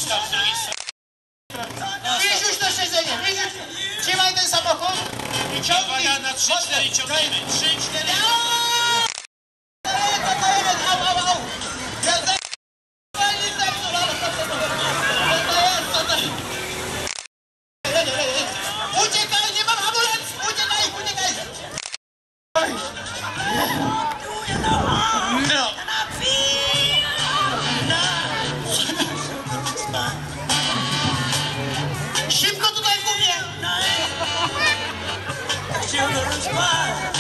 tam z drugiej strony. Wieź już to siedzenie, wieź już. Trzymaj ten samochód i ciągnij. Uwaga, na 3-4 ciągniemy. 3-4. Uciekaj, nie mam amunicji! Uciekaj, uciekaj! No. Szybko tutaj w górę! Sugar and spice.